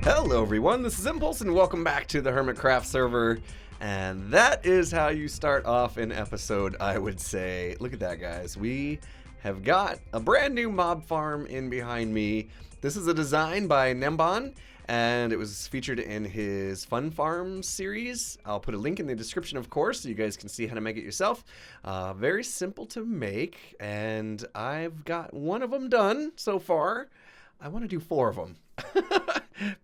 Hello everyone, this is Impulse and welcome back to the HermitCraft server. And that is how you start off an episode, I would say. Look at that, guys. We have got a brand new mob farm in behind me. This is a design by Gnembon, and it was featured in his Fun Farm series. I'll put a link in the description, of course, so you guys can see how to make it yourself. Very simple to make, and I've got one of them done so far. I want to do 4 of them.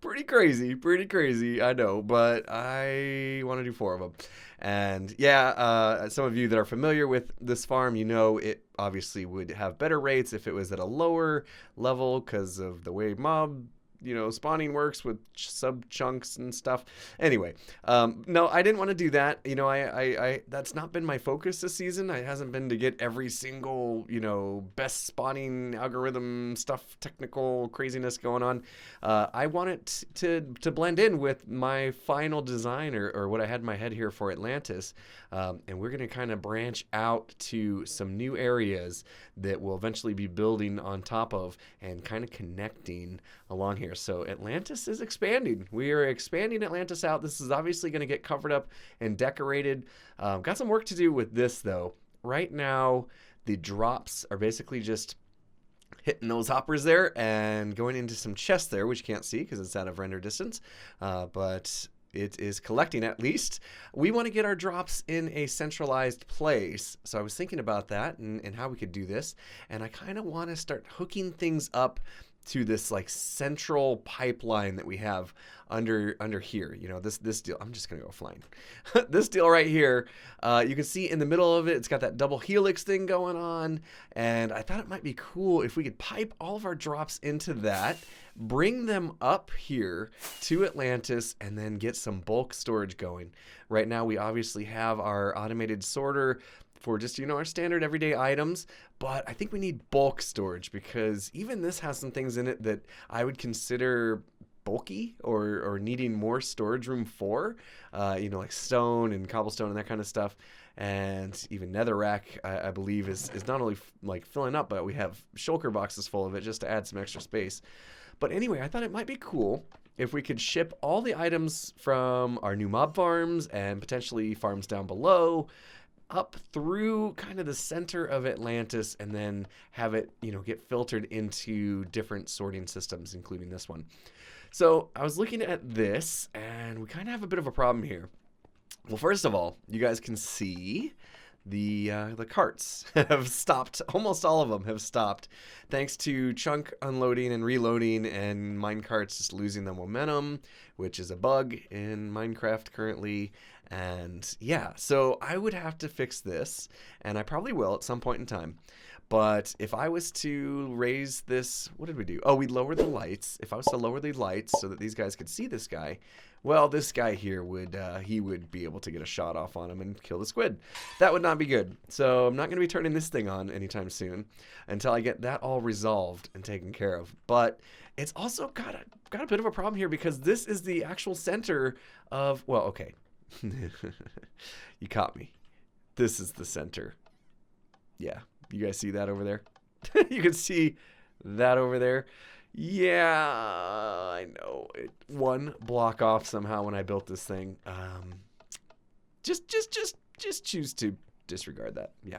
Pretty crazy, I know, but I want to do 4 of them. And yeah, some of you that are familiar with this farm, you know it obviously would have better rates if it was at a lower level because of the way mob, spawning works with sub chunks and stuff. Anyway, no, I didn't want to do that. I that's not been my focus this season. It hasn't been to get every single, best spawning algorithm stuff, technical craziness going on. I want it to blend in with my final design or what I had in my head here for Atlantis. And we're going to kind of branch out to some new areas that we'll eventually be building on top of and kind of connecting along here. So Atlantis is expanding. We are expanding Atlantis out. This is obviously going to get covered up and decorated. Got some work to do with this, though. Right now, the drops are basically just hitting those hoppers there and going into some chests there, which you can't see because it's out of render distance. But it is collecting at least. We want to get our drops in a centralized place. So I was thinking about that and how we could do this. And I kind of want to start hooking things up to this like central pipeline that we have under here. This deal, I'm just gonna go flying. This deal right here, you can see in the middle of it, it's got that double helix thing going on, and I thought it might be cool if we could pipe all of our drops into that, bring them up here to Atlantis, and then get some bulk storage going. Right now we obviously have our automated sorter for just, our standard everyday items, but I think we need bulk storage because even this has some things in it that I would consider bulky or needing more storage room for, like stone and cobblestone and that kind of stuff. And even netherrack, I believe, is not only like filling up, but we have shulker boxes full of it just to add some extra space. But anyway, I thought it might be cool if we could ship all the items from our new mob farms and potentially farms down below up through kind of the center of Atlantis and then have it, get filtered into different sorting systems, including this one. So I was looking at this and we kind of have a bit of a problem here. Well, first of all, you guys can see the carts have stopped. Almost all of them have stopped thanks to chunk unloading and reloading and minecarts just losing the momentum, which is a bug in Minecraft currently. And yeah, so I would have to fix this, and I probably will at some point in time. But if I was to raise this, what did we do? Oh, we lowered the lights. If I was to lower the lights so that these guys could see this guy, well, this guy here would, he would be able to get a shot off on him and kill the squid. That would not be good. So I'm not going to be turning this thing on anytime soon until I get that all resolved and taken care of. But it's also got a bit of a problem here because this is the actual center of, well, okay. You caught me. This is the center. Yeah. You guys see that over there? You can see that over there. Yeah, I know. One block off somehow when I built this thing. Just choose to disregard that. Yeah.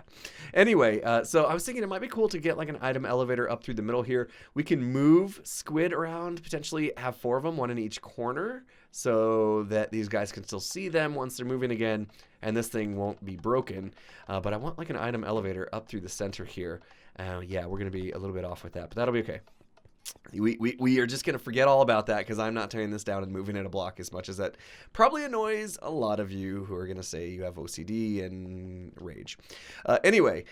Anyway, so I was thinking it might be cool to get like an item elevator up through the middle here. We can move squid around, potentially have 4 of them, 1 in each corner, so that these guys can still see them once they're moving again, and this thing won't be broken. But I want like an item elevator up through the center here. Yeah, we're going to be a little bit off with that, but that'll be okay. We are just going to forget all about that because I'm not tearing this down and moving it a block as much as that probably annoys a lot of you who are going to say you have OCD and rage. Anyway,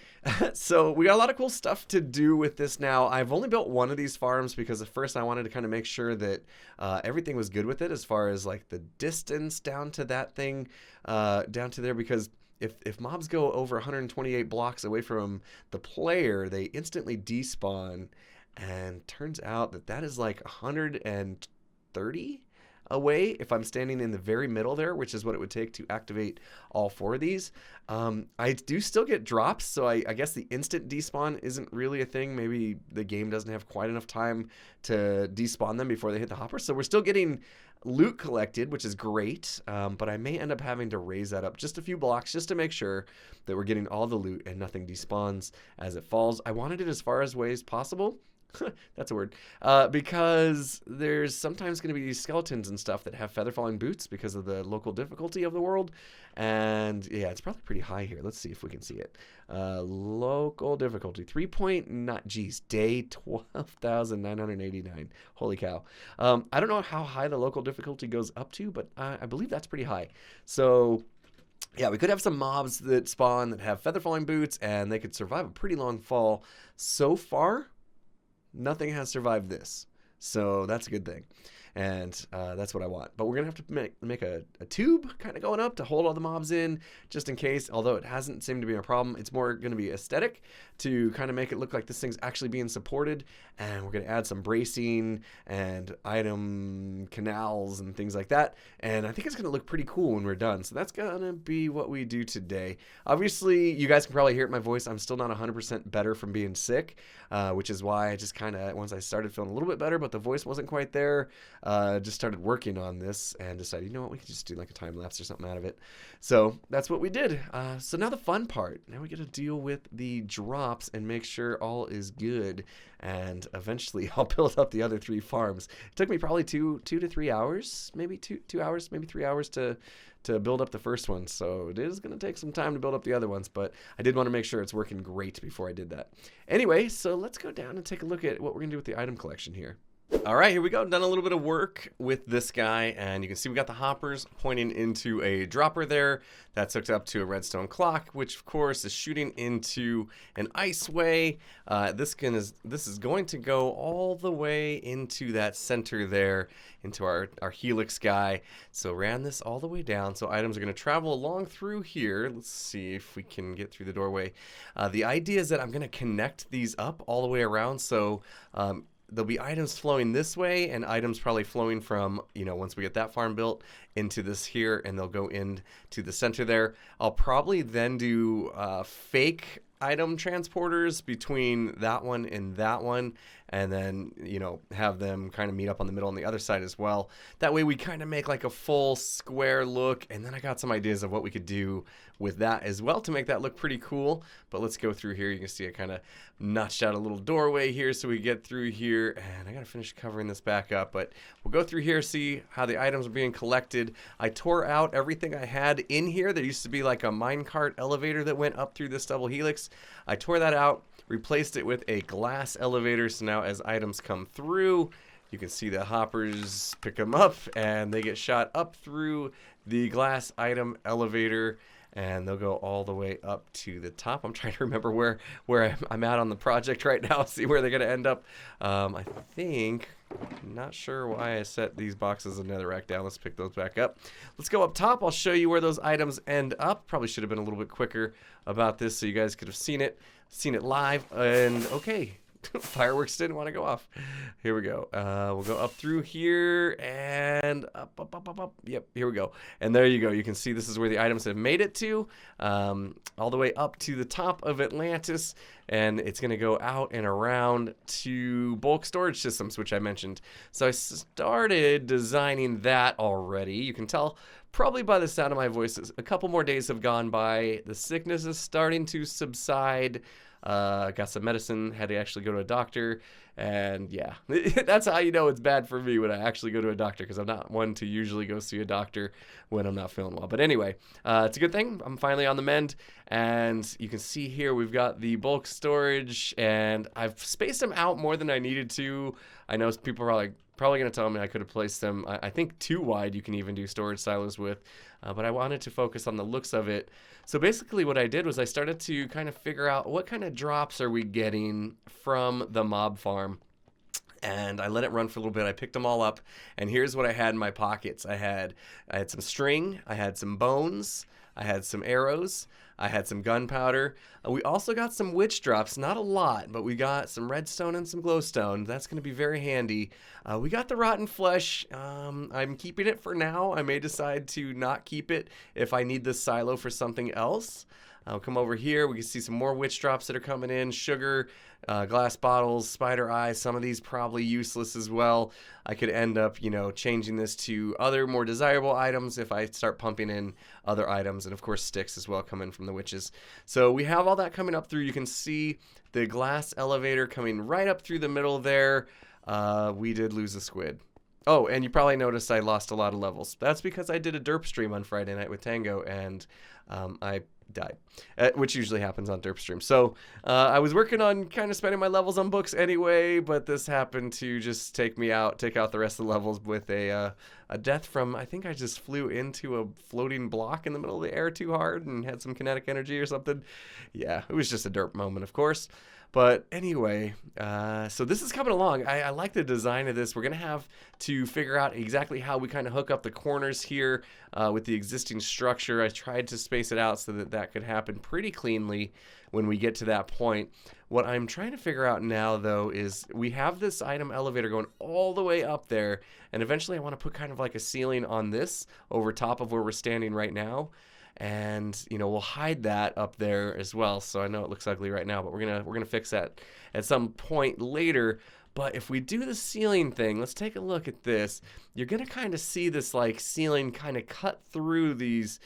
so we got a lot of cool stuff to do with this now. I've only built 1 of these farms because at first I wanted to kind of make sure that everything was good with it as far as like the distance down to that thing, down to there, because if mobs go over 128 blocks away from the player, they instantly despawn. And turns out that that is like 130 away if I'm standing in the very middle there, which is what it would take to activate all 4 of these. I do still get drops, so I guess the instant despawn isn't really a thing. Maybe the game doesn't have quite enough time to despawn them before they hit the hopper. So we're still getting loot collected, which is great, but I may end up having to raise that up just a few blocks just to make sure that we're getting all the loot and nothing despawns as it falls. I wanted it as far away as possible. That's a word. Because there's sometimes going to be skeletons and stuff that have feather falling boots because of the local difficulty of the world. And yeah, it's probably pretty high here. Let's see if we can see it. Local difficulty 3.9. Geez, day 12,989. Holy cow. I don't know how high the local difficulty goes up to, but I believe that's pretty high. So yeah, we could have some mobs that spawn that have feather falling boots and they could survive a pretty long fall. So far, nothing has survived this, so that's a good thing, and that's what I want. But we're gonna have to make a tube kind of going up to hold all the mobs in, just in case. Although it hasn't seemed to be a problem, it's more gonna be aesthetic to kind of make it look like this thing's actually being supported. And we're gonna add some bracing and item canals and things like that. And I think it's gonna look pretty cool when we're done. So that's gonna be what we do today. Obviously, you guys can probably hear it in my voice. I'm still not 100% better from being sick, which is why I just kind of, once I started feeling a little bit better, but the voice wasn't quite there, just started working on this and decided, you know what, we could just do like a time lapse or something out of it. So that's what we did. So now the fun part. Now we get to deal with the drops and make sure all is good. And eventually I'll build up the other 3 farms. It took me probably 2 to 3 hours, maybe 2 hours, maybe 3 hours to build up the first one. So it is going to take some time to build up the other ones, but I did want to make sure it's working great before I did that. Anyway, so let's go down and take a look at what we're going to do with the item collection here. All right, here we go. Done a little bit of work with this guy, and you can see we got the hoppers pointing into a dropper there that's hooked up to a redstone clock, which of course is shooting into an iceway. This is going to go all the way into that center there, into our helix guy. So ran this all the way down. So items are going to travel along through here. Let's see if we can get through the doorway. The idea is that I'm going to connect these up all the way around. So there'll be items flowing this way and items probably flowing from, once we get that farm built, into this here, and they'll go into the center there. I'll probably then do fake item transporters between that one and that one, and then have them kind of meet up on the middle on the other side as well. That way we kind of make like a full square look. And then I got some ideas of what we could do with that as well to make that look pretty cool. But let's go through here. You can see I kind of notched out a little doorway here so we get through here, and I gotta finish covering this back up, but we'll go through here, see how the items are being collected. I tore out everything I had in here. There used to be like a minecart elevator that went up through this double helix. I tore that out, replaced it with a glass elevator, so now as items come through, you can see the hoppers pick them up and they get shot up through the glass item elevator. and they'll go all the way up to the top. I'm trying to remember where I'm at on the project right now, see where they're going to end up. I think, not sure why I set these boxes of netherrack down. Let's pick those back up. Let's go up top. I'll show you where those items end up. Probably should have been a little bit quicker about this so you guys could have seen it live. And okay. Fireworks didn't want to go off. Here we go. We'll go up through here and up. Yep, here we go. And there you go. You can see this is where the items have made it to, all the way up to the top of Atlantis. And it's going to go out and around to bulk storage systems, which I mentioned. So I started designing that already. You can tell probably by the sound of my voice, a couple more days have gone by. The sickness is starting to subside. Got some medicine, had to actually go to a doctor, and yeah, that's how you know it's bad for me when I actually go to a doctor, because I'm not one to usually go see a doctor when I'm not feeling well. But anyway, it's a good thing. I'm finally on the mend, and you can see here we've got the bulk storage, and I've spaced them out more than I needed to. I know people are probably going to tell me I could have placed them, I think, too wide. You can even do storage silos with, but I wanted to focus on the looks of it. So basically what I did was I started to kind of figure out what kind of drops are we getting from the mob farm. And I let it run for a little bit. I picked them all up, and here's what I had in my pockets. I had some string, I had some bones, I had some arrows, I had some gunpowder. We also got some witch drops, not a lot, but we got some redstone and some glowstone. That's going to be very handy. We got the rotten flesh. I'm keeping it for now. I may decide to not keep it if I need this silo for something else. I'll come over here. We can see some more witch drops that are coming in. Sugar, glass bottles, spider eyes. Some of these probably useless as well. I could end up, you know, changing this to other more desirable items if I start pumping in other items. And of course sticks as well come in from the witches. So we have all that coming up through. You can see the glass elevator coming right up through the middle there. We did lose a squid. Oh, and you probably noticed I lost a lot of levels. That's because I did a derp stream on Friday night with Tango, and I died, which usually happens on derp stream. So I was working on kind of spending my levels on books anyway, but this happened to just take out the rest of the levels with a death from, I think I just flew into a floating block in the middle of the air too hard and had some kinetic energy or something. Yeah, it was just a derp moment, of course. But anyway, so this is coming along. I like the design of this. We're going to have to figure out exactly how we kind of hook up the corners here with the existing structure. I tried to space it out so that that could happen pretty cleanly when we get to that point. What I'm trying to figure out now, though, is we have this item elevator going all the way up there, and eventually I want to put kind of like a ceiling on this over top of where we're standing right now. And you know, we'll hide that up there as well. So I know it looks ugly right now, but we're gonna fix that at some point later. But if we do the ceiling thing, let's take a look at this. You're gonna kind of see this like ceiling kind of cut through these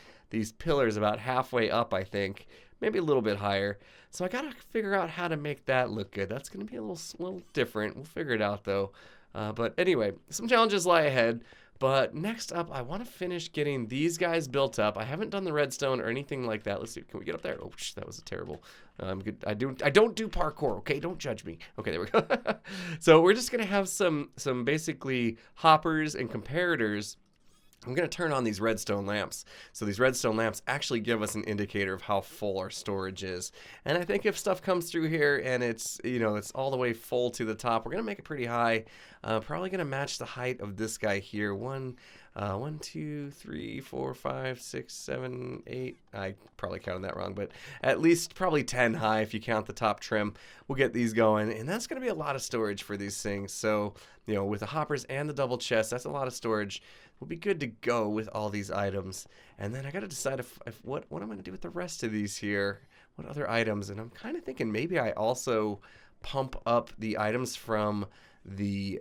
pillars about halfway up, I think, maybe a little bit higher. So I gotta figure out how to make that look good. That's gonna be a little different. We'll figure it out though. But anyway, some challenges lie ahead. But next up, I want to finish getting these guys built up. I haven't done the redstone or anything like that. Let's see. Can we get up there? Oh, that was a terrible. Good. I don't do parkour. Okay, don't judge me. Okay, there we go. So we're just gonna have some basically hoppers and comparators. I'm going to turn on these redstone lamps. So these redstone lamps actually give us an indicator of how full our storage is. And I think if stuff comes through here and it's, you know, it's all the way full to the top, we're going to make it pretty high. Probably going to match the height of this guy here. 1, 2, 3, 4, 5, 6, 7, 8. I probably counted that wrong, but at least probably 10 high if you count the top trim. We'll get these going, and that's going to be a lot of storage for these things. So, you know, with the hoppers and the double chest, that's a lot of storage. We'll be good to go with all these items. And then I got to decide if what I'm going to do with the rest of these here. What other items? And I'm kind of thinking maybe I also pump up the items from the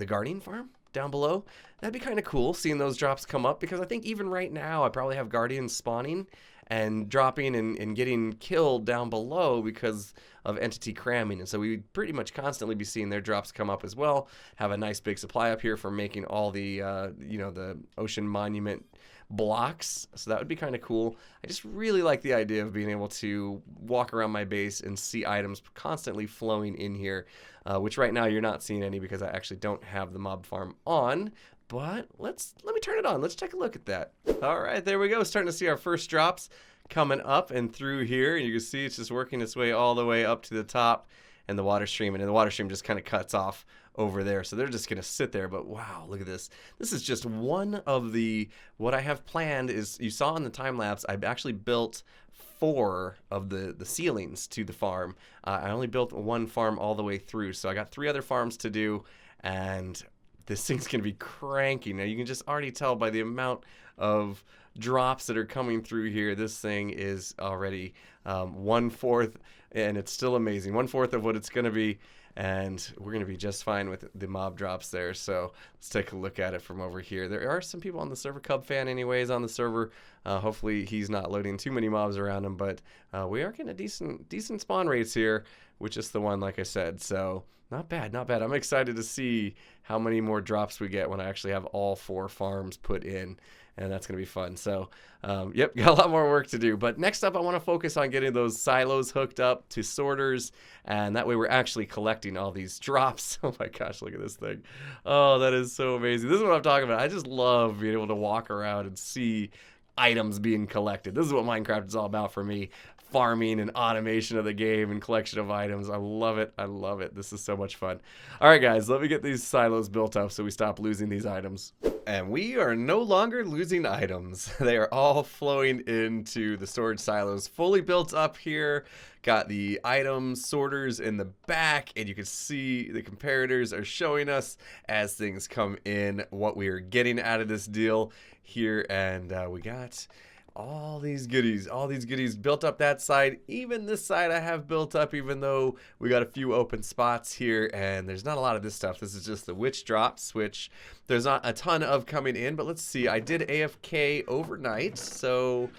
guardian farm down below. That'd be kind of cool seeing those drops come up, because I think even right now I probably have guardians spawning and dropping and getting killed down below because of entity cramming. And so we'd pretty much constantly be seeing their drops come up as well. Have a nice big supply up here for making all the, you know, the ocean monument blocks, so that would be kind of cool. I just really like the idea of being able to walk around my base and see items constantly flowing in here, which right now you're not seeing any because I actually don't have the mob farm on. But let me turn it on. Let's take a look at that. All right, there we go. Starting to see our first drops coming up and through here. You can see it's just working its way all the way up to the top and the water stream. And the water stream just kind of cuts off over there. So they're just going to sit there. But wow, look at this. This is just one of the, what I have planned is, you saw in the time lapse, I've actually built 4 of the ceilings to the farm. I only built 1 farm all the way through. So I got 3 other farms to do, and this thing's going to be cranky. Now, you can just already tell by the amount of drops that are coming through here. This thing is already 1/4, and it's still amazing. 1/4 of what it's going to be, and we're going to be just fine with the mob drops there. So let's take a look at it from over here. There are some people on the server, Cub fan anyways, on the server. Hopefully he's not loading too many mobs around him, but we are getting a decent spawn rates here, which is the one, like I said. So not bad, not bad. I'm excited to see how many more drops we get when I actually have all 4 farms put in, and that's going to be fun. So, yep, got a lot more work to do. But next up, I want to focus on getting those silos hooked up to sorters, and that way we're actually collecting all these drops. Oh my gosh, look at this thing. Oh, that is so amazing. This is what I'm talking about. I just love being able to walk around and see items being collected. This is what Minecraft is all about for me. Farming and automation of the game and collection of items. I love it. I love it. This is so much fun. All right, guys, let me get these silos built up so we stop losing these items. And we are no longer losing items. They are all flowing into the storage silos, fully built up here. Got the item sorters in the back, and you can see the comparators are showing us as things come in what we are getting out of this deal here. And we got all these goodies built up that side. Even this side I have built up, even though we got a few open spots here, and there's not a lot of this stuff. This is just the witch drops, which there's not a ton of coming in, but let's see. I did AFK overnight, so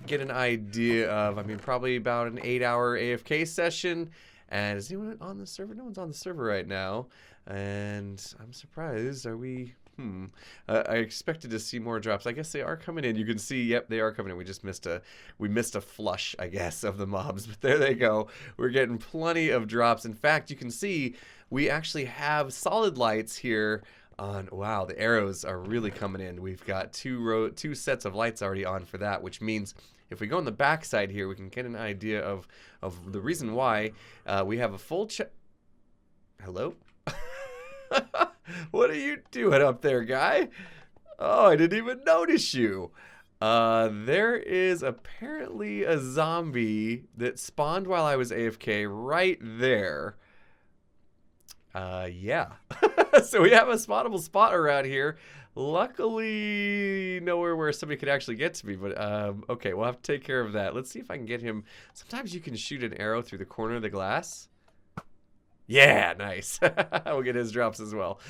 get an idea of, I mean, probably about an 8-hour AFK session. And is anyone on the server? No one's on the server right now, and I'm surprised. Are we... I expected to see more drops. I guess they are coming in. You can see, yep, they are coming in. We just missed a flush, I guess, of the mobs. But there they go. We're getting plenty of drops. In fact, you can see we actually have solid lights here on. Wow, the arrows are really coming in. We've got two sets of lights already on for that, which means if we go on the back side here, we can get an idea of the reason why we have a full Hello? What are you doing up there, guy? Oh, I didn't even notice you. There is apparently a zombie that spawned while I was AFK right there. Yeah. So we have a spawnable spot around here. Luckily, nowhere where somebody could actually get to me, but okay, we'll have to take care of that. Let's see if I can get him. Sometimes you can shoot an arrow through the corner of the glass. Yeah, nice. We'll get his drops as well.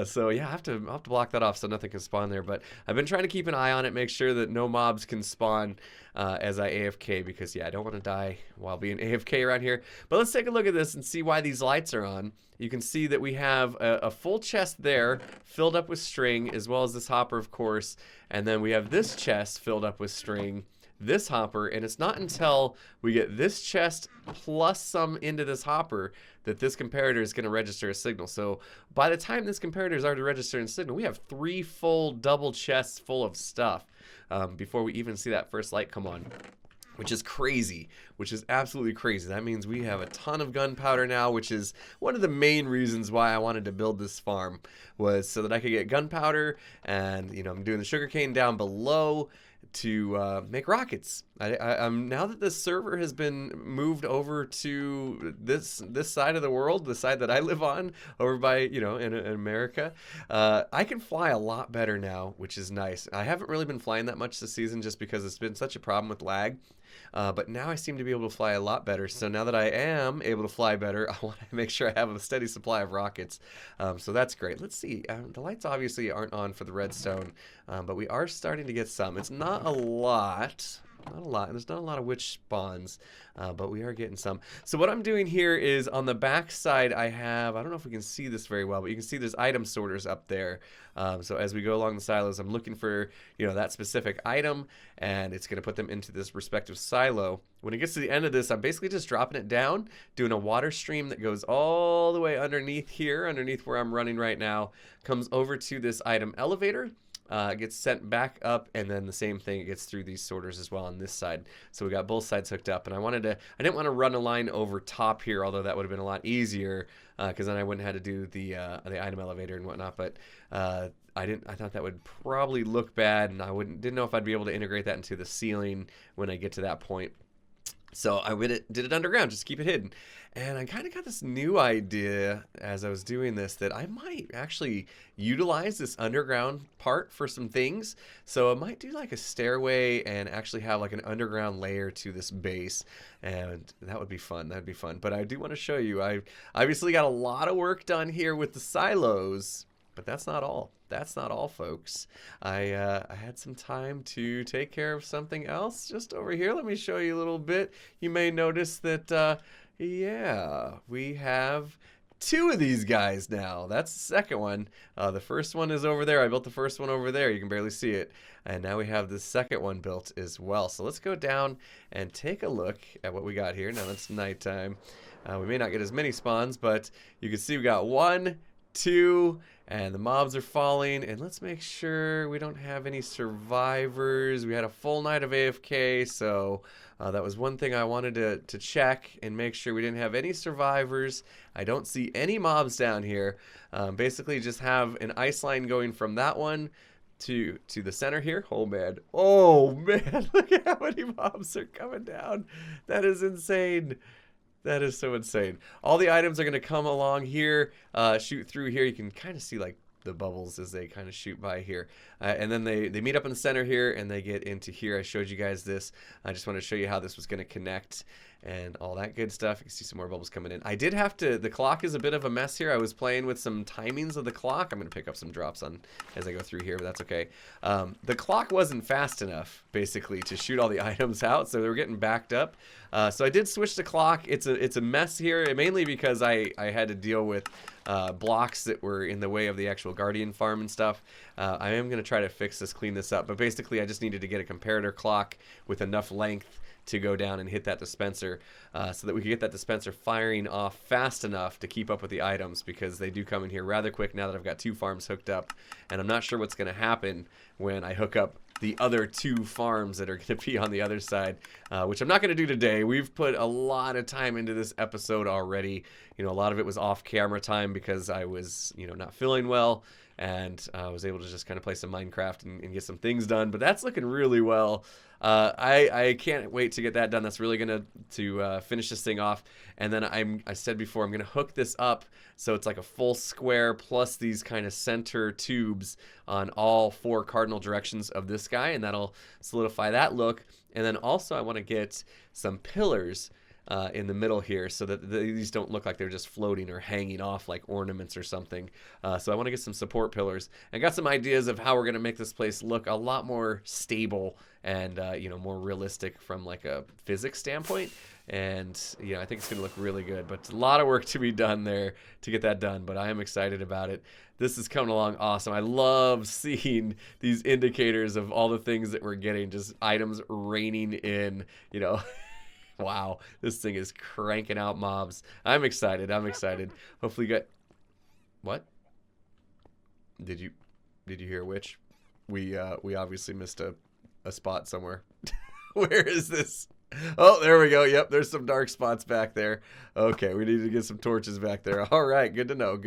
So yeah, I'll have to block that off so nothing can spawn there. But I've been trying to keep an eye on it, make sure that no mobs can spawn as I AFK, because yeah, I don't want to die while being AFK around here. But let's take a look at this and see why these lights are on. You can see that we have a full chest there filled up with string, as well as this hopper, of course. And then we have this chest filled up with string, this hopper, and it's not until we get this chest plus some into this hopper that this comparator is going to register a signal. So by the time this comparator is already registering a signal, we have 3 full double chests full of stuff before we even see that first light come on, which is crazy, which is absolutely crazy. That means we have a ton of gunpowder now, which is one of the main reasons why I wanted to build this farm, was so that I could get gunpowder, and you know, I'm doing the sugarcane down below to make rockets. Now that the server has been moved over to this side of the world, the side that I live on, over by, you know, in America, I can fly a lot better now, which is nice. I haven't really been flying that much this season just because it's been such a problem with lag. But now I seem to be able to fly a lot better. So now that I am able to fly better, I want to make sure I have a steady supply of rockets. So that's great. Let's see. The lights obviously aren't on for the redstone, but we are starting to get some. It's not a lot. Not a lot. There's not a lot of witch spawns, but we are getting some. So what I'm doing here is on the back side, I don't know if we can see this very well, but you can see there's item sorters up there. So as we go along the silos, I'm looking for, that specific item, and it's going to put them into this respective silo. When it gets to the end of this, I'm basically just dropping it down, doing a water stream that goes all the way underneath here, underneath where I'm running right now, comes over to this item elevator. It gets sent back up, and then the same thing, it gets through these sorters as well on this side. So we got both sides hooked up, and I didn't want to run a line over top here, although that would have been a lot easier, because then I wouldn't have had to do the item elevator and whatnot. But I thought that would probably look bad, and didn't know if I'd be able to integrate that into the ceiling when I get to that point. So I did it underground, just keep it hidden. And I kind of got this new idea as I was doing this that I might actually utilize this underground part for some things. So I might do like a stairway and actually have like an underground layer to this base. And that would be fun. That'd be fun. But I do want to show you, I obviously got a lot of work done here with the silos. But that's not all. That's not all, folks. I had some time to take care of something else just over here. Let me show you a little bit. You may notice that, yeah, we have 2 of these guys now. That's the second one. The first one is over there. I built the first one over there. You can barely see it. And now we have the second one built as well. So let's go down and take a look at what we got here. Now it's nighttime. We may not get as many spawns, but you can see we got 1, 2, and the mobs are falling. And let's make sure we don't have any survivors. We had a full night of AFK, so that was one thing I wanted to check and make sure we didn't have any survivors. I don't see any mobs down here. Basically just have an ice line going from that one to the center here. Oh man, look at how many mobs are coming down. That is insane. That is so insane. All the items are going to come along here, shoot through here. You can kind of see like the bubbles as they kind of shoot by here. And then they meet up in the center here and they get into here. I showed you guys this. I just want to show you how this was going to connect and all that good stuff. You can see some more bubbles coming in. I did have to, the clock is a bit of a mess here. I was playing with some timings of the clock. I'm going to pick up some drops on as I go through here, but that's okay. The clock wasn't fast enough, basically, to shoot all the items out, so they were getting backed up. So I did switch the clock. It's a mess here, mainly because I had to deal with blocks that were in the way of the actual Guardian farm and stuff. I am going to try to fix this, clean this up, but basically I just needed to get a comparator clock with enough length to go down and hit that dispenser so that we could get that dispenser firing off fast enough to keep up with the items, because they do come in here rather quick now that I've got 2 farms hooked up, and I'm not sure what's going to happen when I hook up the other 2 farms that are going to be on the other side, which I'm not going to do today. We've put a lot of time into this episode already. A lot of it was off camera time because I was, not feeling well, and I was able to just kind of play some Minecraft and get some things done. But that's looking really well. I can't wait to get that done. That's really going to finish this thing off. And then I said before, I'm going to hook this up so it's like a full square plus these kind of center tubes on all 4 cardinal directions of this guy, and that'll solidify that look. And then also I want to get some pillars in the middle here so that these don't look like they're just floating or hanging off like ornaments or something. So I want to get some support pillars and got some ideas of how we're going to make this place look a lot more stable and more realistic from like a physics standpoint. And I think it's going to look really good, but a lot of work to be done there to get that done, but I am excited about it. This is coming along awesome. I love seeing these indicators of all the things that we're getting, just items raining in, Wow, this thing is cranking out mobs. I'm excited. Hopefully you got... What? Did you hear a witch? We obviously missed a spot somewhere. Where is this? Oh, there we go. Yep, there's some dark spots back there. Okay, we need to get some torches back there. All right, good to know.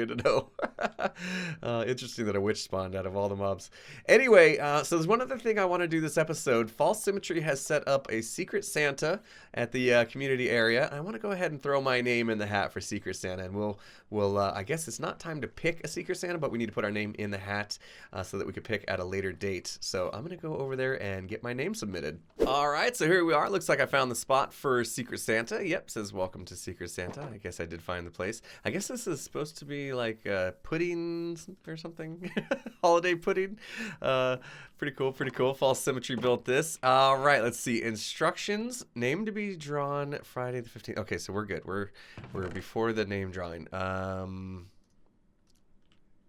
Interesting that a witch spawned out of all the mobs. Anyway, so there's one other thing I want to do this episode. False Symmetry has set up a Secret Santa at the community area. I want to go ahead and throw my name in the hat for Secret Santa, and we'll I guess it's not time to pick a Secret Santa, but we need to put our name in the hat so that we could pick at a later date. So I'm going to go over there and get my name submitted. All right, so here we are. Looks like I found the spot for Secret Santa. Yep, says welcome to Secret Santa. I guess I did find the place. I guess this is supposed to be like pudding or something. Holiday pudding. Pretty cool, pretty cool. False Symmetry built this. All right, let's see. Instructions. Name to be drawn Friday the 15th. Okay, so we're good. We're before the name drawing.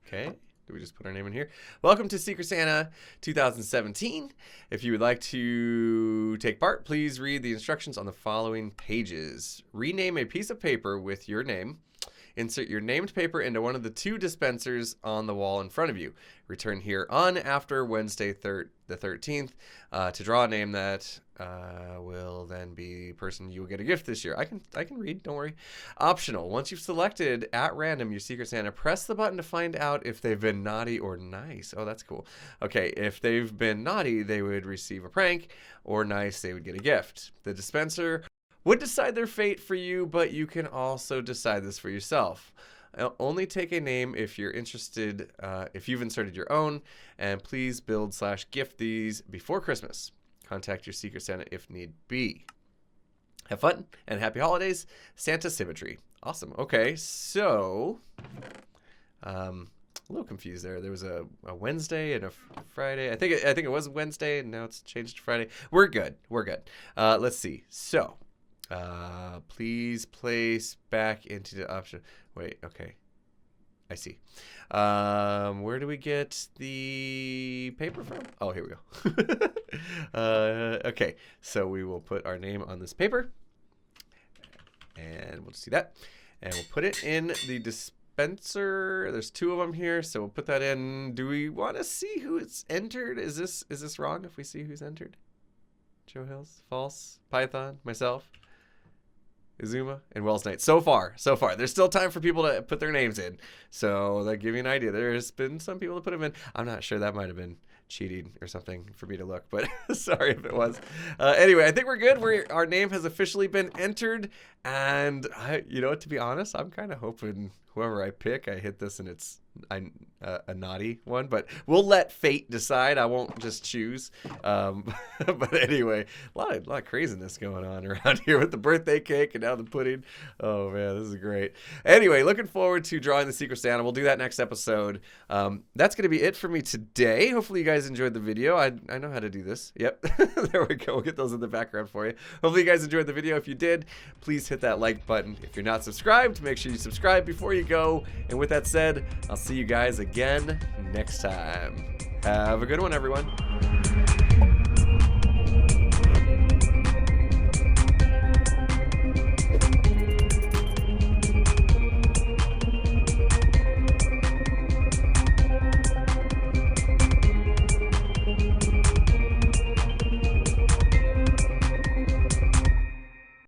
Okay. Do we just put our name in here? Welcome to Secret Santa 2017. If you would like to take part, please read the instructions on the following pages. Rename a piece of paper with your name. Insert your named paper into one of the 2 dispensers on the wall in front of you. Return here on after Wednesday the 13th to draw a name that will then be the person you will get a gift this year. I can read, don't worry. Optional. Once you've selected at random your Secret Santa, press the button to find out if they've been naughty or nice. Oh, that's cool. Okay, if they've been naughty, they would receive a prank, or nice, they would get a gift. The dispenser would decide their fate for you, but you can also decide this for yourself. Only take a name if you're interested, if you've inserted your own, and please build/gift these before Christmas. Contact your Secret Santa if need be. Have fun and happy holidays, Santa Symmetry. Awesome. Okay, so a little confused there. There was a Wednesday and a Friday. I think it was Wednesday, and now it's changed to Friday. We're good. We're good. Let's see. So. Please place back into the option. Wait, okay. I see. Where do we get the paper from? Oh, here we go. Okay, so we will put our name on this paper. And we'll see that. And we'll put it in the dispenser. There's 2 of them here, so we'll put that in. Do we want to see who's entered? Is this wrong if we see who's entered? Joe Hills, false, Python, myself. Izuma and Wells Knight. So far. There's still time for people to put their names in. So that give you an idea. There's been some people that put them in. I'm not sure, that might have been cheating or something for me to look, but sorry if it was. Anyway, I think we're good. Our name has officially been entered, and to be honest, I'm kind of hoping whoever I pick, I hit this and it's a naughty one, but we'll let fate decide. I won't just choose. But anyway, a lot of craziness going on around here with the birthday cake and now the pudding. Oh man, this is great. Anyway, looking forward to drawing the Secret Santa. We'll do that next episode. That's going to be it for me today. Hopefully you guys enjoyed the video. I know how to do this. Yep. There we go. We'll get those in the background for you. Hopefully you guys enjoyed the video. If you did, please hit that like button. If you're not subscribed, make sure you subscribe before you go. And with that said, I'll see you guys again next time. Have a good one, everyone.